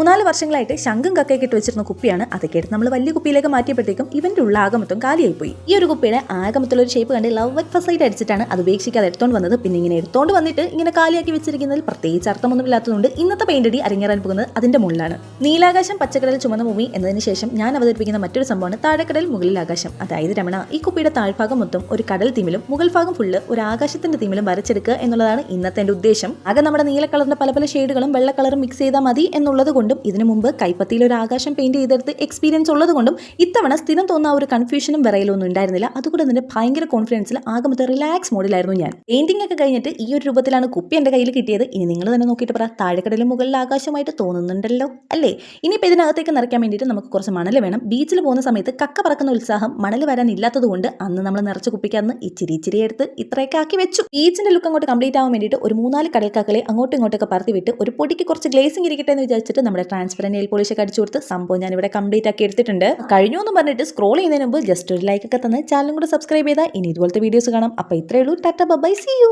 3-4 വർഷങ്ങളായിട്ട് ശംഖും കക്കയൊക്കെ ഇട്ട് വെച്ചിരുന്ന കുപ്പിയാണ്. അതൊക്കെ എടുത്ത് നമ്മൾ വലിയ കുപ്പിയിലേക്ക് മാറ്റിയപ്പോഴത്തേക്കും ഇവന്റെ ഉള്ള ആകമൊത്തം കാലിയായി പോയി. ഈ ഒരു കുപ്പിയുടെ ആകമത്തുള്ള ഒരു ഷേപ്പ് കണ്ട് ലവ് അറ്റ് ഫസ്റ്റ് സൈറ്റ് അടിച്ചിട്ടാണ് അത് ഉപേക്ഷിക്കാതെ എടുത്തോണ്ട് വന്നത്. പിന്നെ ഇങ്ങനെ എടുത്തോണ്ട് വന്നിട്ട് ഇങ്ങനെ കാലിയാക്കി വെച്ചിരിക്കുന്നതിൽ പ്രത്യേകിച്ച് അർത്ഥമൊന്നുമില്ലാത്തതുകൊണ്ട് ഇന്നത്തെ പെയിന്റ് അടി അരങ്ങേറാൻ പോകുന്നത് അതിന്റെ മുകളിലാണ്. നീലാകാശം പച്ചക്കടൽ ചുമന്ന ഭൂമി എന്നതിന് ശേഷം ഞാൻ അവതരിപ്പിക്കുന്ന മറ്റൊരു സംഭവമാണ് താഴെക്കടൽ മുകളിൽ ആകാശം. അതായത് രമണ, ഈ കുപ്പിയുടെ താഴ്ഭാഗം മൊത്തം ഒരു കടൽ തീമിലും മുകൾ ഭാഗം ഫുള്ള് ഒരു ആകാശത്തിന്റെ തീമിലും വരച്ചെടുക്കുക എന്നുള്ളതാണ് ഇന്നത്തെ എന്റെ ഉദ്ദേശം. ആകെ നമ്മുടെ നീല കളറിന്റെ പല പല ഷെയ്ഡുകളും വെള്ള കളറും മിക്സ് ചെയ്താൽ മതി എന്നുള്ളത് കൊണ്ടും ഇതിനു മുമ്പ് കൈപ്പത്തിയിൽ ഒരു ആകാശം പെയിന്റ് ചെയ്തെടുത്ത് എക്സ്പീരിയൻസ് ഉള്ളത് കൊണ്ടും ഇത്തവണ സ്ഥിരം തോന്നുന്ന ഒരു കൺഫ്യൂഷനും വിറയലൊന്നും ഉണ്ടായിരുന്നില്ല. അതുകൊണ്ട് തന്നെ ഭയങ്കര കോൺഫിഡൻസിൽ ആകെ റിലാക്സ് മോഡിലായിരുന്നു ഞാൻ. പെയിന്റിംഗ് ഒക്കെ കഴിഞ്ഞിട്ട് ഈ ഒരു രൂപത്തിലാണ് കുപ്പി എന്റെ കയ്യിൽ കിട്ടിയത്. ഇനി നിങ്ങൾ തന്നെ നോക്കിയിട്ട് പറ, താഴെക്കടലും മുകളിൽ ആകാശമായിട്ട് തോന്നുന്നുണ്ടല്ലോ അല്ലേ? ഇനിയിപ്പോൾ ഇതിനകത്തേക്ക് നിറയ്ക്കാൻ വേണ്ടിയിട്ട് നമുക്ക് കുറച്ച് മണൽ വേണം. ബീച്ചിൽ പോകുന്ന സമയത്ത് കക്ക പറക്കുന്ന ഉത്സാഹം മണൽ വരാൻ ഇല്ലാത്തത് കൊണ്ട് അന്ന് നമ്മൾ നിറച്ച് കുപ്പിക്കാന്ന് ഇച്ചിരി എടുത്ത് ഇത്രയൊക്കെ ആക്കി വെച്ചു. ബീച്ചിന്റെ ലുക്ക് അങ്ങോട്ട് കംപ്ലീറ്റ് ആവാൻ വേണ്ടിയിട്ട് ഒരു 3-4 കടൽക്കാക്കളെ അങ്ങോട്ടും ഇങ്ങോട്ടൊക്കെ പറത്തി വിട്ട് ഒരു പൊടിക്ക് കുറച്ച് ഗ്ലേസിംഗ് ഇരിക്കട്ടെ എന്ന് വിചാരിച്ചിട്ട് നമ്മുടെ ട്രാൻസ്പെറന്റ് നെയിൽ പോളിഷ് ഒക്കെ അടിച്ചു കൊടുത്ത് സംഭവം ഞാൻ ഇവിടെ കംപ്ലീറ്റ് ആക്കി എടുത്തിട്ടുണ്ട്. കഴിഞ്ഞു എന്ന് പറഞ്ഞിട്ട് സ്ക്രോൾ ചെയ്യുന്നതിന് മുമ്പ് ജസ്റ്റ് ഒരു ലൈക്ക് ഒക്കെ തന്ന് ചാനലും കൂടെ സബ്സ്ക്രൈബ് ചെയ്താൽ ഇനി ഇതുപോലത്തെ വീഡിയോസ് കാണാം. അപ്പോൾ ഇത്രയേ ഉള്ളൂ. Tata bye, see U.